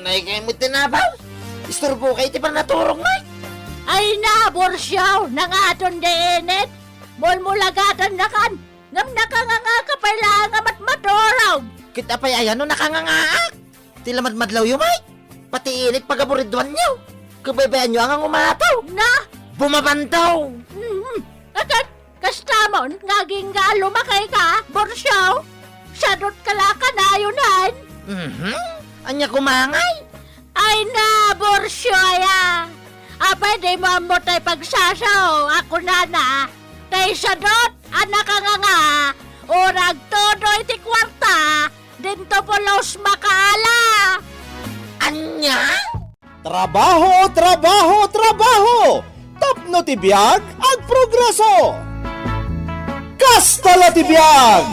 Nay kayo mo tinabaw. Istorbo kayo ti pa naturong, May. Ay na, Borsyaw, nangaton deenet. Mulmulagatan na kan. Ngam nakanganga ka pala nga matmaturaw. Kita pa'y ayan no nakangangaak. Tilamadmadlaw yung, May. Pati init pagaburidwan niyo. Kabaybayan niyo ang umataw. Na, Bumabantaw. agad, kastamon, ngaging nga lumakay ka, Borsyaw. Sadot kalaka na yunan. Anya kumangay. Ay na, Borsyoya. Apay di mo mo tayo pagsasaw. Ako na. Tay sadot, anak ka nga. Urag todo iti kwarta. Dinto po los makaala. Anya? Trabaho, trabaho, trabaho! Tapno ti biag ag progreso! Kastala ti biag!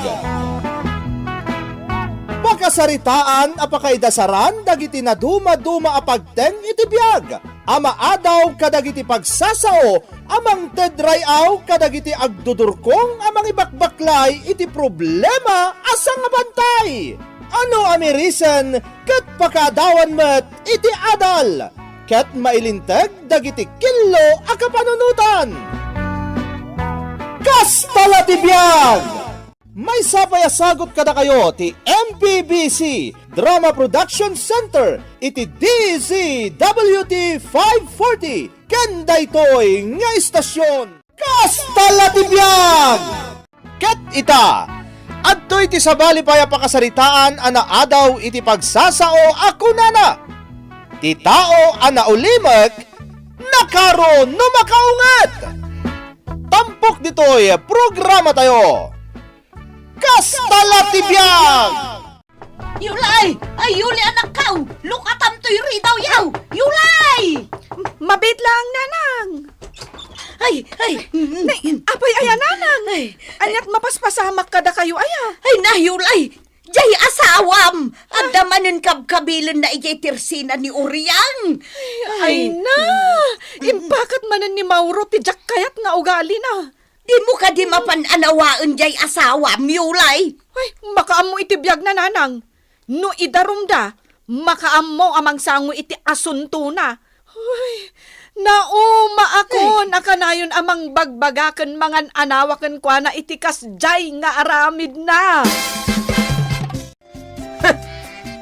Pakasaritaan apakaidasaran dagiti na duma-duma apagteng iti biag. Ama adaw kadagiti pagsasao, amang tedrayaw kadagiti agdudurkong amang ibakbaklay iti problema asang abantay. Ano amirisan ket pakadawan met iti adal ket mailinteg dagiti killo a kapanunutan. Kastala ti biag! May sapayasagot kada kayo ti MPBC Drama Production Center iti DZWT 540 ken daytoy nga istasyon. Kastala ti biag! Ket ita adto iti sabali paya pakasaritaan ana adaw iti pagsasao ako nana. Ti tao ana ulimek nakaro no makaungat. Tampok ditoy programa tayo. Kastala ti biag! Yulay! Ay, Yuli anak kaw! Lukatam to'y ridaw yaw! Yulay! Mabit lang, nanang. Ay! Apay aya, nanang. Ay! Anyat mapaspasamak kada kayo aya. Ay na, Yulay! Jay asawam! Adamanin kabkabilan na ijay tirsina ni Uriang! Ay na! Impakat manan ni Mauro ti jak kayat nga ugali na. Di mo ka di mapananawaan jay asawam, Yulay! Ay, makaam mo iti biyag na, nanang. No idarumda, makaam mo amang sango iti asunto na. Ay, nauma ako nakanayon amang bagbagaken mangan anawaken kwa na iti kasjay nga aramid na.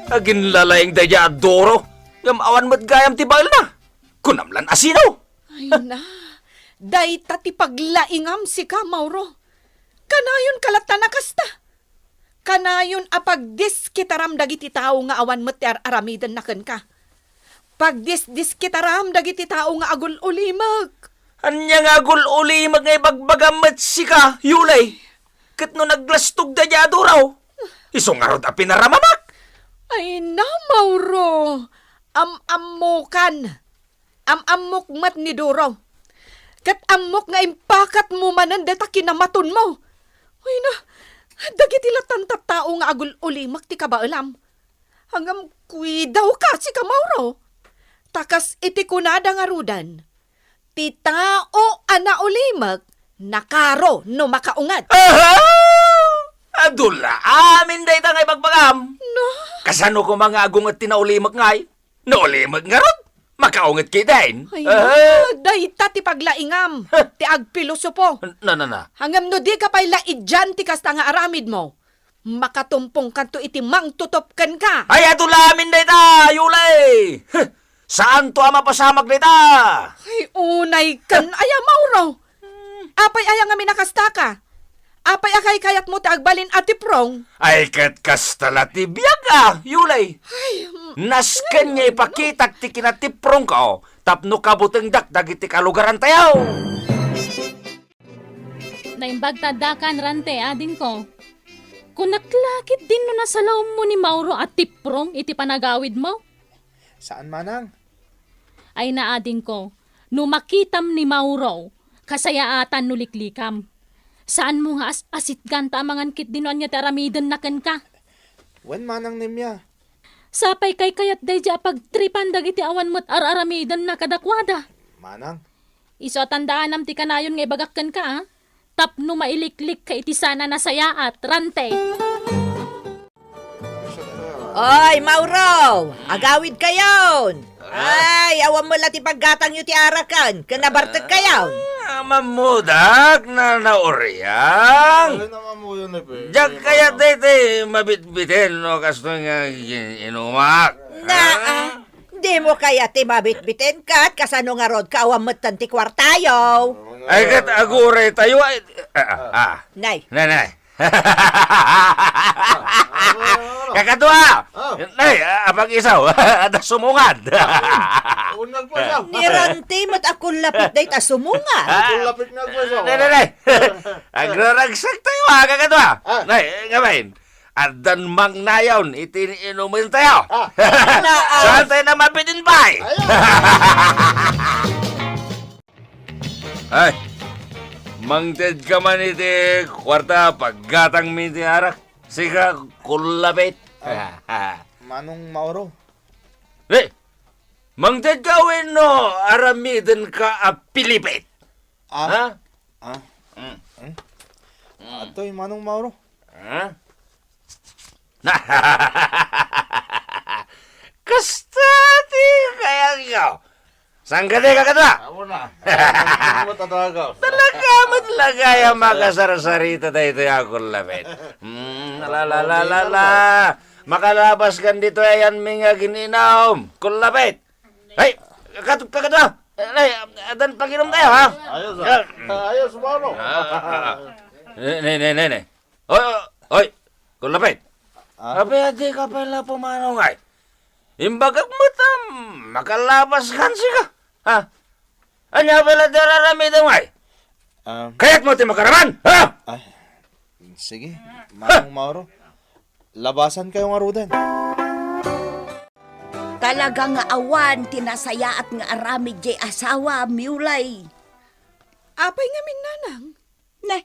Agin lalayang daya adoro. Ngam awan mo't gayam ti bail na. Kunamlan asino. Ay na, day tati paglaingam si ka, Mauro. Kanayon kalata na kasta. Kanayon apagdis kitaram dagiti tao nga awan mo't aramidan na ka. Pagdis kitaram dagiti tao nga agul ulimag. Anya nga uli magngay bagbagamat si ka, Yulay. Kat no naglastog daya adoraw. Isong arod a pinaramamak. Ay na, Mauro. Am-amukan. Am-amuk mat ni Duro. Kat amok nga impakat mo manan deta kinamaton mo. Ay na, dagiti latan tao nga agul ulimak ti kabaalam. Hanggang kuidaw ka si ka, Mauro. Takas iti kunada nga rudan. Ti tao ana ulimak, nakaro no makaungat. Aha! Adula, amin day tangay bagbagam. No? Kasano ko mga agong at tinaulimak ngay? Naulimak nga ron. Makaungat kay din. Ay day ti paglaingam. Ti agpilosopo. Na. Hangam no di ka pa'y laidyan ti kasta nga aramid mo. Makatumpong kanto iti mang tutopkan ka. Ay, adula amin day ta, Yulay. Saan to ama pasamag day ta? Ay, unay kan. Aya, Mauro. Apay aya nga minakasta ka. Apay akay kayat mo ti agbalin ati prong. Ay, kat kastala ti biyaga, Yulay. Nas kanya ipakitak ti kinatiprong ka, o. Tapno kabuteng dakdag iti kalugaran tayaw. Naimbag tadakan rante, ading ko. Kung naklakit din no nasalaw mo ni Mauro at tiprong iti panagawid mo. Saan manang? Ay naading ko, no makitam ni Mauro, kasayaatan nuliklikam. Saan mo nga asit ganta amangan kit dinuan niya taramidan na ken ka? Wen manang nimya? Sapay kay kayat day dya pagtripan dagiti awan mo't araramidan na kadakwada. Manang? Iso tandaan am ti kanayon nga ibagakkan ka, ha? Tapno mailiklik ka iti sana nasaya at rante. Oy, Mauro! Agawid kayon! Ay, awan mo lati paggatang yu ti arakan. Kanabartag kayon. Mamudak na nauriyang. naman mo yun eh. Diyak kaya dete mabitbitin no kasto nga inumak. Di mo kaya ti mabitbitin kat kasano nga rod ka awan matan ti kwartayo. Ay kat agure tayo ay... Nay, Nay. Kakadwa! Nay, apag isaw, ada sumungad. Unang pwesaw. niranti mat akong lapit day ta sumunga. Lapit na pwesaw. Nay. Agraragsak tayo kakadwa. Nay, ngapain? Adan mang nayon, itiniinumin tayo. Saan tayo na mabitin ba? Ay, mangted ka man iti kwarta paggatang minti arak. Sika kulabit. Manong Mauro. Eh, mangted gawin no, aramidin ka a pilipit. Ha? Ato'y Manong Mauro. Ha? Kasta ti kaya ikaw. Saan ka di kakadwa? Ako na. Matatagal. Talaga yung makasarasarita tayo ito yung kulabit. La. Makalabas kan dito ayan mga gininaom. Kulabit. Ay, kakadwa. Ay, adan paginom tayo ha? Ayos, Mauro. Ne. Oy, kulabit. Abi adi ka pala pumanong ay. Imbagag mo tam, makalabas kan siya. Ha? Anya pala dararami daw ay. Kaya't mo ti makaraman, ha? Sige, Manong Mauro. Labasan kayo nga rudan. Talaga nga awan, tinasaya at nga aramid jay asawa, miulay. Apay nga min nanang. Na,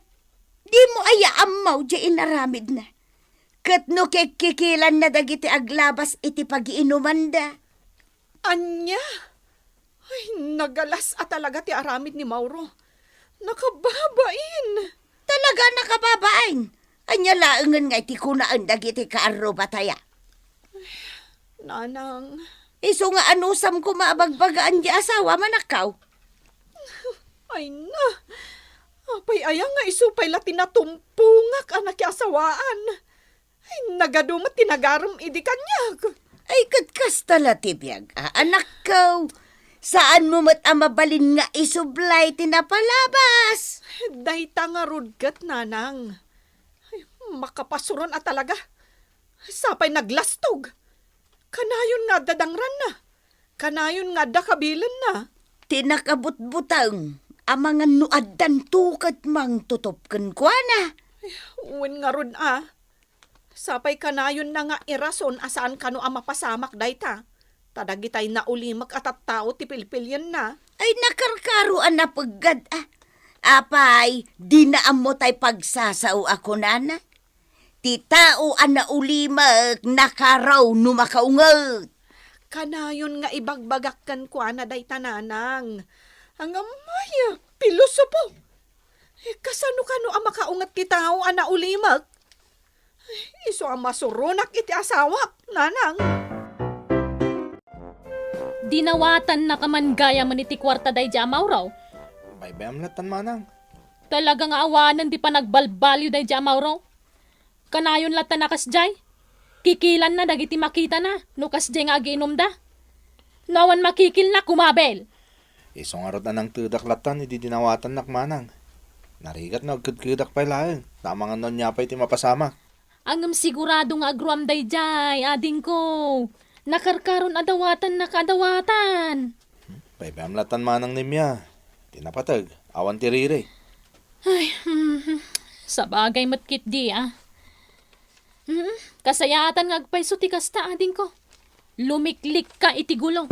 di mo ayaam mau jay inaramid na. Kat no kikilan na dagiti aglabas iti pagiinuman da. Anya? Ay, nagalas at talaga ti aramid ni Mauro. Nakababain. Talaga nakababain. Anya laengan nga iti kunaan dagiti kaaro bataya. Nanang, Iso nga anusam ko maabagbagaan di asawa manakaw. ay na. Apay ayang nga isupay la tinatumpungak anak asawaan. Ay, nagadumat tinagaram idi kanyag. Ay katkas tala tibiyag, anak ko. Saan mo mat amabalin nga isublay tinapalabas? Dayta nga rudgat, nanang. Ay, makapasuron at talaga. Sapay naglastog. Kanayon nga dadangran na. Kanayon nga dakabilan na. Tinakabut-butang, amangan nuaddan tukat mang tutupkan kwa na. Uwin nga rod Sapay kanayon na nga irason asaan kano ang mapasamak dayta. Tadagitay na ulimak at tao ti pilpilyan na. Ay nakarkaruan na paggad Apay, di na amo tay pagsasaw ako nana. Ti tao na ulimak nakaraw numakaungat. Kanayon nga ibagbagakkan kwa na dayta nanang. Ang amaya, pilosopo. Kasano kano ang makaungat ti tao na ulimak? Iso ang masurunak iti asawa, nanang. Dinawatan na kaman gaya man iti kwarta day dya Mauro. Baybayam latan Manang. Talagang awanan di pa nagbalbalyo day dya Mauro. Kanayon latan nakas jay. Kikilan na dagiti makita na, nukas jay nga agiinom da. Nawan makikil na kumabel. Iso nga rod na ng tudak latan, hindi dinawatan nak Manang. Narigat na agkudkudak pa ilahin. Tama nga nun niya pa iti mapasama. Angam sigurado nga agruam day jay, ading ko. Nakarkaron adawatan na kadawatan. Baybayam latan Manang nimya. Tinapatag, awan tiriri. Ay, sa bagay matkit di Kasayatan nga agpayso ti kasta ading ko. Lumiklik ka iti gulong.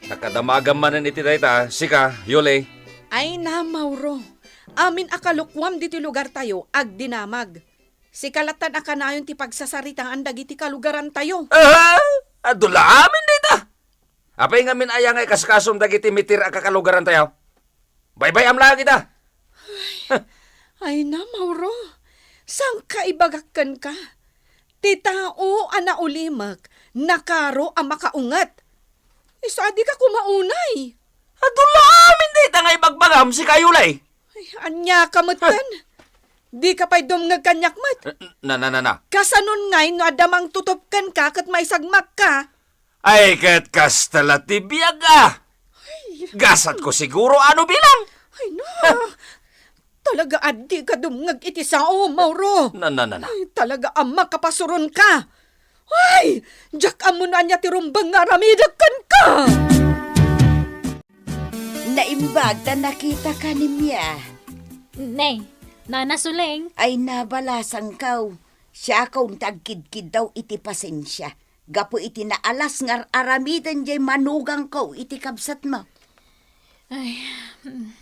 Nakadamagan manan iti dayta, sika, yule. Ay na, Mauro. Amin akalukwam diti lugar tayo, ag dinamag. Si kalatan akanayon ti pagsasaritaan dagiti kalugaran tayo. Adula amin dayta. Apay nga min ayang ay kaskasom dagiti mitir a kakalugaran tayo. Bye-bye am lagi ta. Ay na, Mauro. Sang kaibagakkan ka? Ti tao ana ulimak, nakaro ang makaungat. Isa di ka kumaunay. Adula amin di tangay bagbagam si Kayulay. Ay, anya kamutan. Di ka pa'y dumngag kanyak mat. Na. Kasanon ngay no adamang tutupkan ka kat may sagmak ka. Ay, kat kastala tibiyag ah. Gasat ko siguro ano bilang. Ay no, talaga adi ka dumngag iti sao, Mauro. Na. Ay, talaga ama kapasuron ka. Ay, jak amo na niya tirumbang nga ramidakan ka. Naimbag ta nakita ka ni Mia. Nay, Nana Suling. Ay nabalasang kaw. Siya kaw tagkidkid daw iti pasensya. Gapo iti naalas ngar aramidan jay manugang kaw iti kabsat mo. Ay,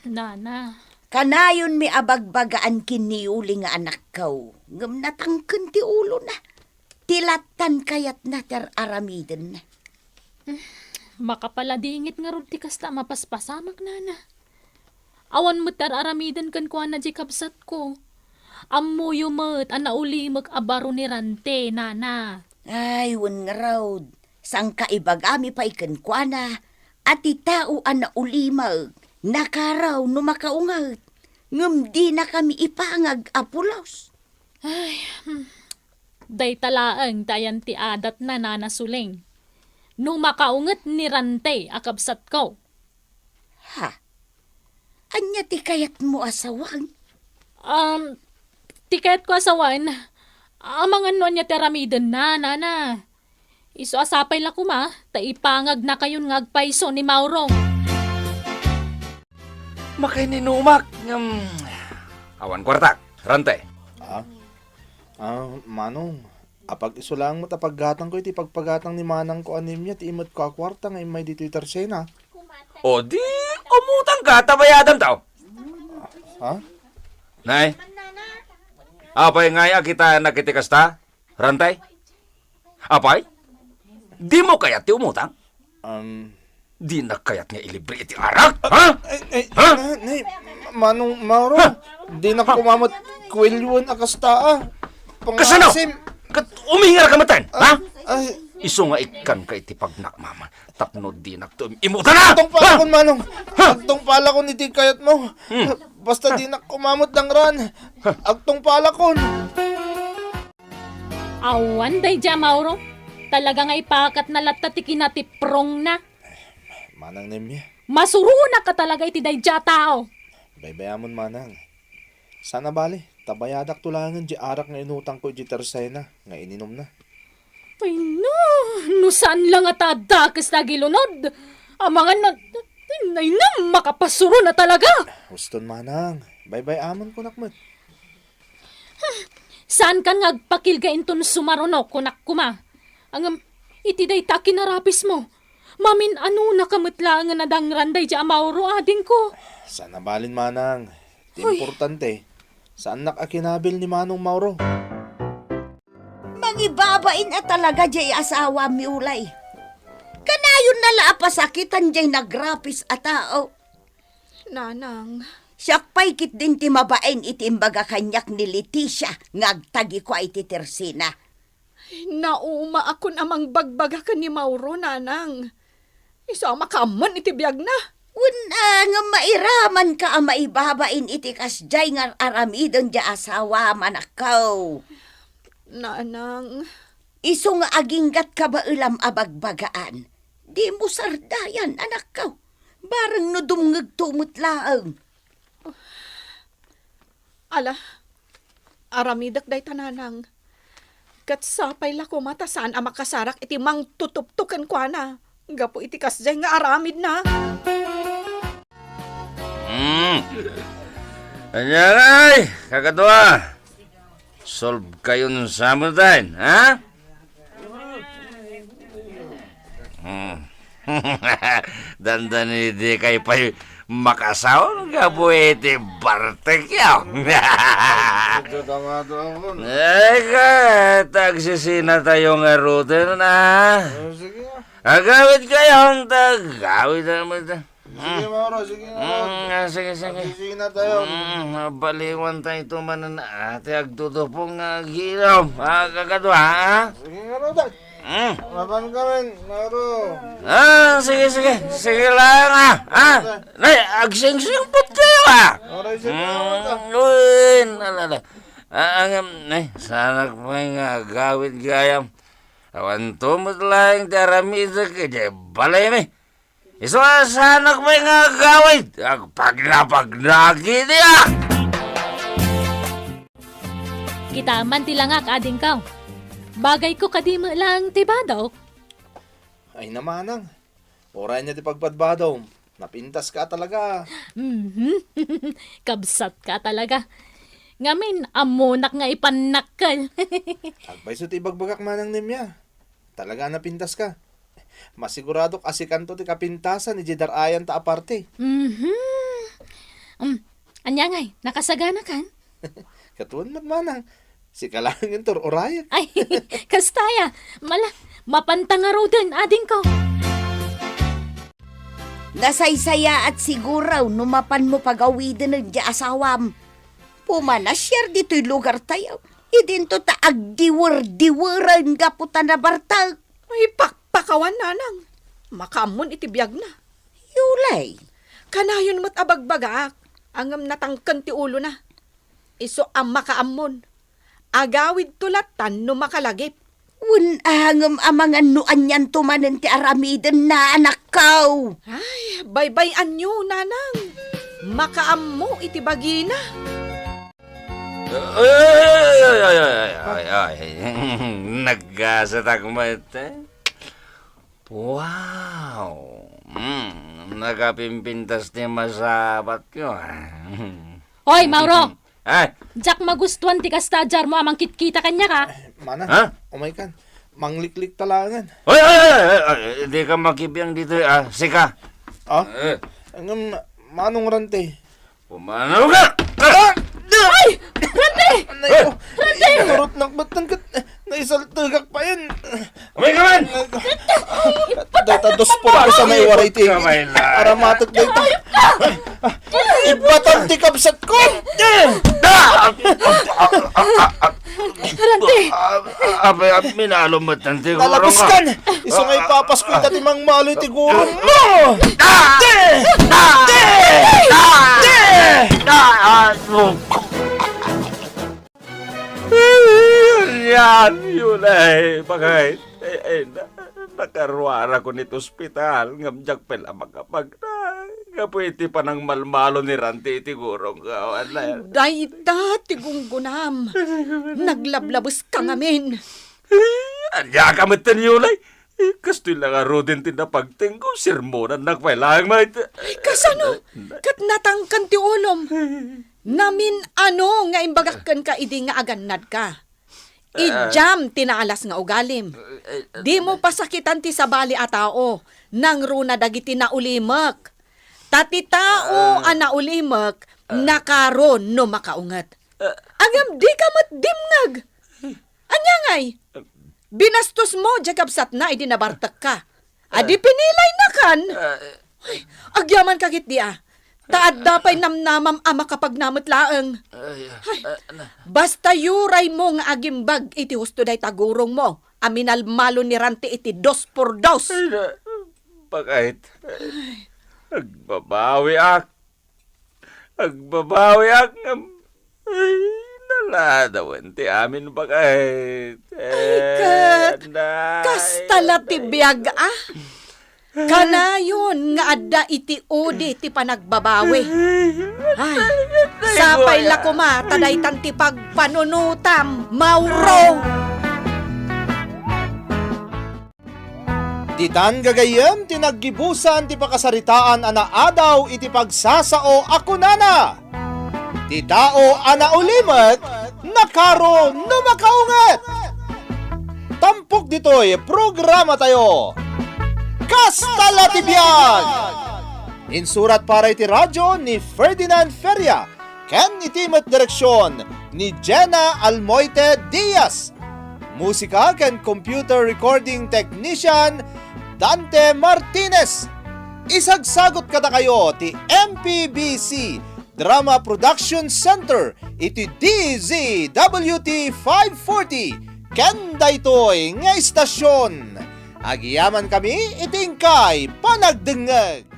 Nana. Kanayon mi abagbagaan kiniuli nga anak kaw. Ngam natangken ti ulo na. Tilatan kayat na ter aramidan na. Makapaladingit nga ron ti kasta mapaspasamak, Nana. Awan mo tar aramidan kan kuha na di kabsat ko. Ammo yumat, anauli mag-abaro ni Rante, Nana. Ay, wan nga raw. Sang kaibagami pa ikankwana. At itao ana ulimag. Nakaraw no makaungat. Ngam di na kami ipangag apulos. Day talaang tayan ti adat na, Nana Suling. Nung makaungat ni Rante, akabsat ko. Ha? Anya ti kayat mo asawang? Tiket ko asawan, amang ano niya teramidan na, Nana. Iso asapay la kuma, taipangag na kayon ngagpaiso ni Mauro. Makininumak. Awan kwartak, Rante. Manong, apag iso lang mo tapaggatang ko iti pagpagatang ni manang ko anim niya ti imot ko akwarta nga imay dito itersena. O di, umutang ka, tabayadan tao. Ha? Nay? Apay ngaya kita nakitikas ta? Rantay? Apay? Di mo kayat ti umutang? Di na kayat nga ilibre iti arak? Ha? Ha? Nay, Manong Mauro, di na kumamot kwilyon akasta Kasano? Kat umihingar ka matan? Ha? Ay, Iso nga ikan ka iti pagnak mama. Tapno di nakto imutan na! agtong pala kon Manong. Agtong pala kon iti kayat mo. Basta di na kumamot ng ran. Agtong pala kon. Awan day dya, Mauro. Talaga nga ipakat na latta ti kinatiprong na. Manang Nemya, Masuruna ka talaga iti day dya tao. baybayamon manang. Sana bali, tabayadak tulangan di arak nga inutang ko di tersena nga ininom na. Ay no, nusan lang at adakas na gilunod. Amangan na, ay na, makapasuro na talaga. Huston manang, baybayamon ko nakmat. Saan ka ngagpakilga inton sumaruno kunak kuma? Ang iti day ta kinarapis mo. Mamin ano nakamutla nga nadangranday di Mauro ading ko. Sana balin manang. Di importante. Saan nakakinabil ni Manong Mauro? Mangibabain at talaga jay asawa mi ulay. Kanayon na laapasakitan jay nagrapis a tao. Nanang, Siyak pa'y kit din ti mabaeng itimbaga kanyak ni Leticia ngagtagi ko ay ti Tersina. nauma akon amang bagbaga ka ni Mauro, Nanang. Isa makaman iti biyag na. Una nga mairaman ka ang maibabain iti kasjay nga aramidon di asawa manakaw. Nanang, Iso nga aginggat ka ba ulam abagbagaan? Di mo sardayan, anak ka. Barang no dumngag tumot laang. ala, aramidak day tananang. Kat sapay la ko mata saan ang makasarak iti mang tutuptukan kwa na. Gapo iti kasjay nga aramid na. Anyangay, kakadwa. Solve kayo ng samutain, ha? Dandani di kayo pa'y makasawa nga buwete bartek yaw. Eka, tagsisina tayo nga rute na. Agawit kayong tagawit naman. Sige, Mauro, sige na. Sige. Sige na tayo. Baliwan tayo tumanan na ate agtutupong ginom. Kakadwa, ha? Sige nga, Rodak. Mapan ka rin, Mauro. Sige. Sige lang, ha? Nay, agsing-singpot kayo, ha? Mauro, sige na, Rodak. Uy, nalala. Nay, sana ko nga gawin gayam. Awan tumot lang taramida ka, di balay may. Iso sana ko nga gawin. Pagnapagnagi niya. Kita man tilangak ading kaw. Bagay ko kadima lang tiba daw. Ay namanang. Oray niya di pagpadbadaw. Napintas ka talaga. Kabsat ka talaga. Ngamin, amonak nga ipanakal. Agbay so ti bagbagak manang nimya. Talaga napintas ka. Masigurado kasi kanto ti kapintasan ni Jidar Ayan ta aparte. Anya ngay, nakasagana kan? Katuan manang. Si kalang yung tur orayan. Ay, kastaya. Mapantangaro din ading ko. Nasaysaya at siguraw numapan mo pagawidin ng di asawam. Pumanasyar dito'y lugar tayo. Idinto ta agdiwer-diweran gaputan na bartag. Ay, pakpakawan nanang. Makamon itibiyag na. Yulay. Kanayon mat abagbagak. Angam natangkan ti ulo na. Iso ang makaamon. Agawid tulatan no makalagip. Unahangam amangan nuan yan tumanin ti aramiden na anak kaw. Ay, baybayan nyo, nanang. Makaammo itibagi na. Ay. Nagkasatag mata. Wow. Nakapimpintas ni masabat ko. Hoy, Mauro! Ay, Jack magustuhan ti kastadyar mo amang kitkita kanya ka. Manang, Ha? umay kan. Mangliklik talangan. Ay, hindi ka makibiyang dito. Sika. Ah? Ang manong rante. Pumanaw ka! Ay! Rante! Anay ko. Turot ng batang kat. Naisaltagak pa yan. Umay ka man! Data dos po sa may waray ti. Kamay lang. Aramatok dito. Ibatan ti kabsat ko. Rante! Abay, minalumot ng tigurong Lalabas ka. kan. Iso nga ipapas ko ita timang maloy ti gurong mo. Yan, yun ay, bagay. Nakarwara ko nito ospital. Ngamjak pala makapag nga pwede pa ng malmalo ni Ranti tigurong ka. Dayta, tigunggunam. Naglablabos ka ngamin. Anya ka matan yun ay. Kastoy lang aro din tinapagting ko. Sirmonan nagpailang may... Kasano? Kat natangkan ti ulom. Namin ano nga imbagakan ka idi nga aganad ka. Ijam tinaalas nga ugalim. Di mo pasakitan ti sabali a tao. Nang runa dagiti na ulimak. Tati tao ana ulimak nakaron no makaungat. Agam di ka matdimngag. Anya ngay? Binastos mo jagabsat na idi nabartak ka. Adi pinilay na kan. Ay, agyaman kakit di Taad dapay namnamam ama kapag namot laeng. Basta yuray mo nga agimbag iti husto day tagurong mo. Aminal malo ni Ranti iti 2 por 2. Pagkait. Agbabawi ak. Ay, naladawan ti amin pagkait. Kat, kastala ti biyag Kanayon nga adda iti odi ti panagbabawi. Ay, sapay lakuma taday tanti pagpanunutam, Mauro. Ditan gagayem tinaggibusan ti pakasaritaan ana adaw iti pagsasao ako nana. Ti tao ana ulimet nakaro no makaunget. Tampok ditoy programa tayo. Kastala Tibiyag! Insurat para iti radyo ni Ferdinand Feria. Ken itimet direksyon ni Jenna Almoite Diaz. Musika ken computer recording technician Dante Martinez. Isagsagot kada kayo ti MPBC Drama Production Center iti DZWT 540 ken daytoy nga istasyon. Agiyaman kami itingkay panagdengeg.